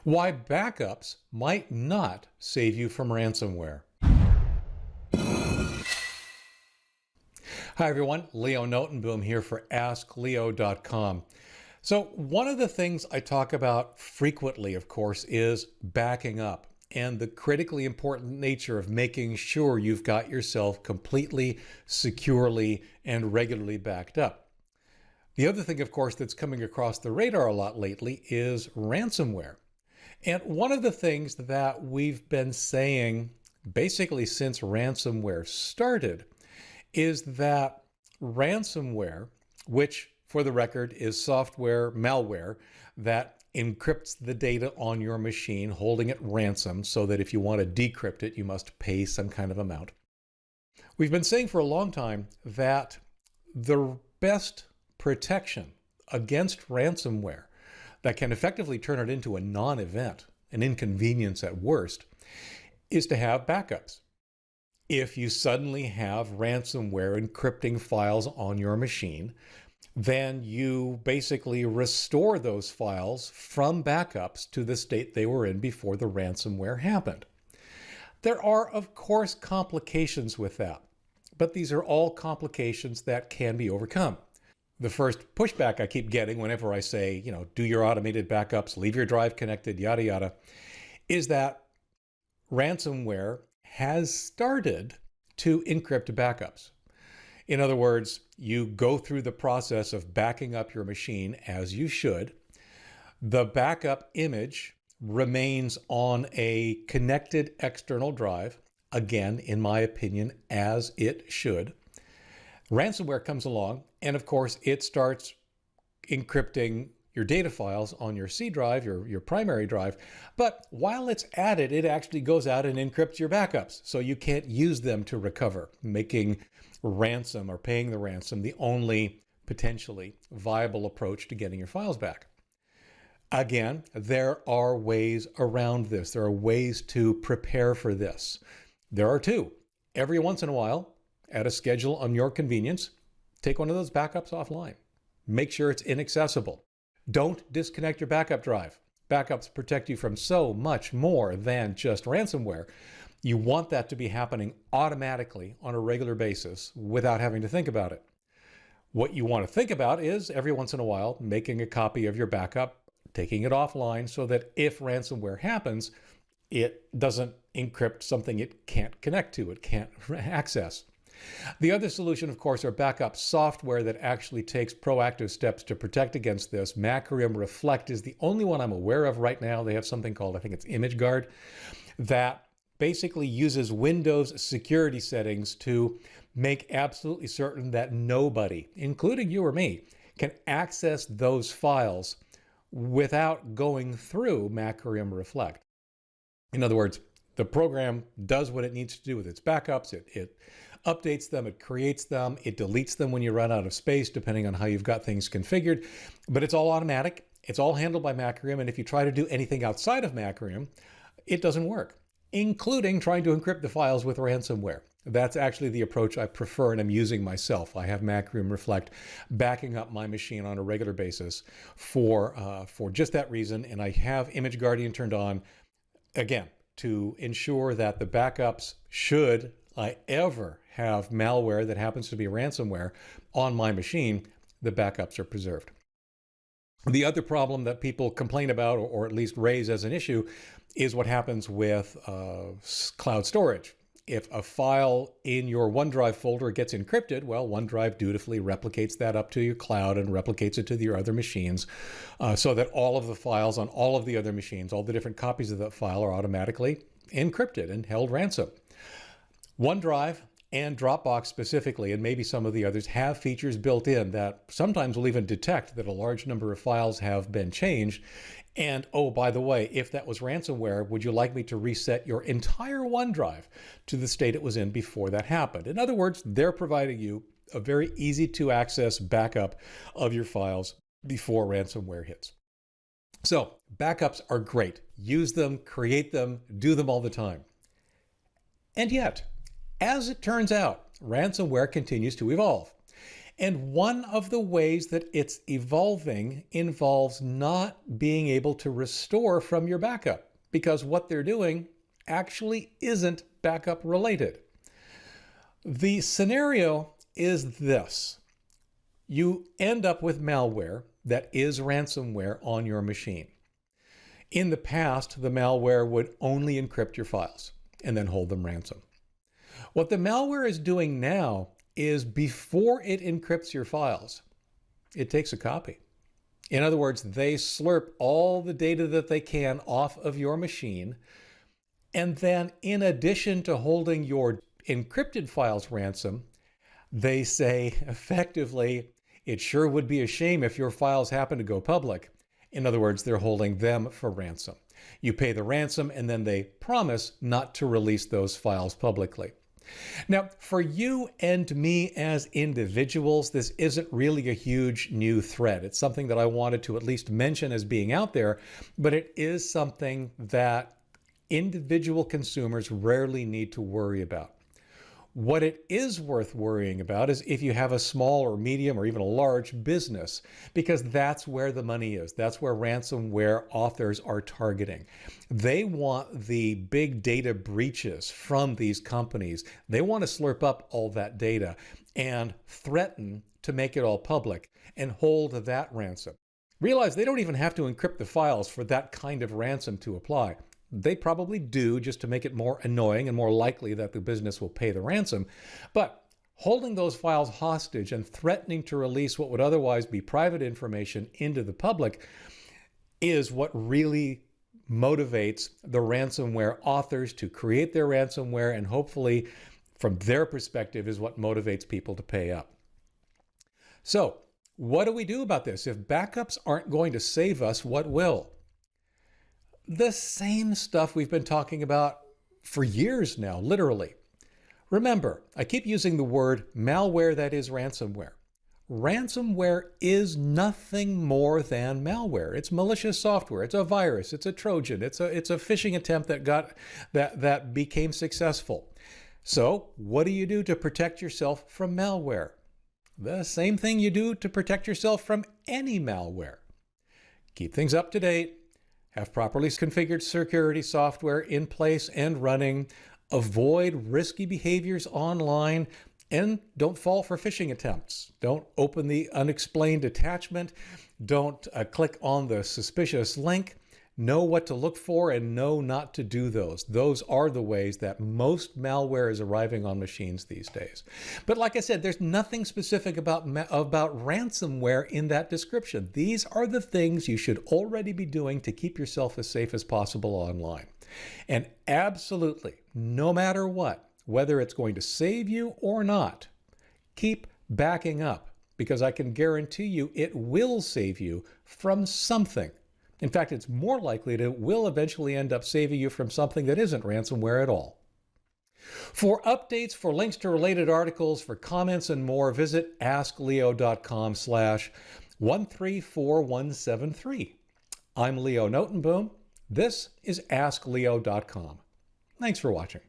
Why backups might not save you from ransomware. Hi everyone, Leo Notenboom here for askleo.com. So one of the things I talk about frequently, of course, is backing up and the critically important nature of making sure you've got yourself completely, securely, and regularly backed up. The other thing, of course, that's coming across the radar a lot lately is ransomware. And one of the things that we've been saying basically since ransomware started is that ransomware, which for the record is software malware that encrypts the data on your machine, holding it ransom so that if you want to decrypt it, you must pay some kind of amount. We've been saying for a long time that the best protection against ransomware that can effectively turn it into a non-event, an inconvenience at worst, is to have backups. If you suddenly have ransomware encrypting files on your machine, then you basically restore those files from backups to the state they were in before the ransomware happened. There are, of course, complications with that, but these are all complications that can be overcome. The first pushback I keep getting whenever I say, do your automated backups, leave your drive connected, yada, yada, is that ransomware has started to encrypt backups. In other words, you go through the process of backing up your machine as you should. The backup image remains on a connected external drive, again, in my opinion, as it should. Ransomware comes along, and of course, it starts encrypting your data files on your C drive, your primary drive. But while it's at it, it actually goes out and encrypts your backups, so you can't use them to recover, making ransom or paying the ransom the only potentially viable approach to getting your files back. Again, there are ways around this. There are ways to prepare for this. There are two. Every once in a while, at a schedule on your convenience, take one of those backups offline. Make sure it's inaccessible. Don't disconnect your backup drive. Backups protect you from so much more than just ransomware. You want that to be happening automatically on a regular basis without having to think about it. What you want to think about is every once in a while making a copy of your backup, taking it offline so that if ransomware happens, it doesn't encrypt something it can't connect to, it can't access. The other solution, of course, are backup software that actually takes proactive steps to protect against this. Macrium Reflect is the only one I'm aware of right now. They have something called, I think it's Image Guard, that basically uses Windows security settings to make absolutely certain that nobody, including you or me, can access those files without going through Macrium Reflect. In other words, the program does what it needs to do with its backups. It updates them, it creates them, it deletes them when you run out of space, depending on how you've got things configured. But it's all automatic. It's all handled by Macrium. And if you try to do anything outside of Macrium, it doesn't work, including trying to encrypt the files with ransomware. That's actually the approach I prefer and I'm using myself. I have Macrium Reflect backing up my machine on a regular basis for just that reason. And I have Image Guardian turned on, again, to ensure that the backups, should I ever have malware that happens to be ransomware on my machine, the backups are preserved. The other problem that people complain about, or at least raise as an issue, is what happens with cloud storage. If a file in your OneDrive folder gets encrypted, well, OneDrive dutifully replicates that up to your cloud and replicates it to your other machines so that all of the files on all of the other machines, all the different copies of that file are automatically encrypted and held ransom. OneDrive and Dropbox specifically, and maybe some of the others, have features built in that sometimes will even detect that a large number of files have been changed. And oh, by the way, if that was ransomware, would you like me to reset your entire OneDrive to the state it was in before that happened? In other words, they're providing you a very easy to access backup of your files before ransomware hits. So backups are great. Use them, create them, do them all the time. And yet, as it turns out, ransomware continues to evolve. And one of the ways that it's evolving involves not being able to restore from your backup, because what they're doing actually isn't backup related. The scenario is this. You end up with malware that is ransomware on your machine. In the past, the malware would only encrypt your files and then hold them ransom. What the malware is doing now is before it encrypts your files, it takes a copy. In other words, they slurp all the data that they can off of your machine, and then in addition to holding your encrypted files ransom, they say effectively, it sure would be a shame if your files happen to go public. In other words, they're holding them for ransom. You pay the ransom and then they promise not to release those files publicly. Now, for you and me as individuals, this isn't really a huge new threat. It's something that I wanted to at least mention as being out there, but it is something that individual consumers rarely need to worry about. What it is worth worrying about is if you have a small or medium or even a large business, because that's where the money is. That's where ransomware authors are targeting. They want the big data breaches from these companies. They want to slurp up all that data and threaten to make it all public and hold that ransom. Realize they don't even have to encrypt the files for that kind of ransom to apply. They probably do, just to make it more annoying and more likely that the business will pay the ransom. But holding those files hostage and threatening to release what would otherwise be private information into the public is what really motivates the ransomware authors to create their ransomware, and hopefully from their perspective is what motivates people to pay up. So what do we do about this? If backups aren't going to save us, what will? The same stuff we've been talking about for years now, literally. Remember, I keep using the word malware that is ransomware. Ransomware is nothing more than malware. It's malicious software. It's a virus. It's a Trojan. It's a phishing attempt that became successful. So what do you do to protect yourself from malware? The same thing you do to protect yourself from any malware. Keep things up to date. Have properly configured security software in place and running, avoid risky behaviors online, and don't fall for phishing attempts. Don't open the unexplained attachment. Don't click on the suspicious link. Know what to look for and know not to do those. Those are the ways that most malware is arriving on machines these days. But like I said, there's nothing specific about ransomware in that description. These are the things you should already be doing to keep yourself as safe as possible online. And absolutely, no matter what, whether it's going to save you or not, keep backing up, because I can guarantee you it will save you from something. In fact, it's more likely that it will eventually end up saving you from something that isn't ransomware at all. For updates, for links to related articles, for comments and more, visit askleo.com/134173. I'm Leo Notenboom. This is askleo.com. Thanks for watching.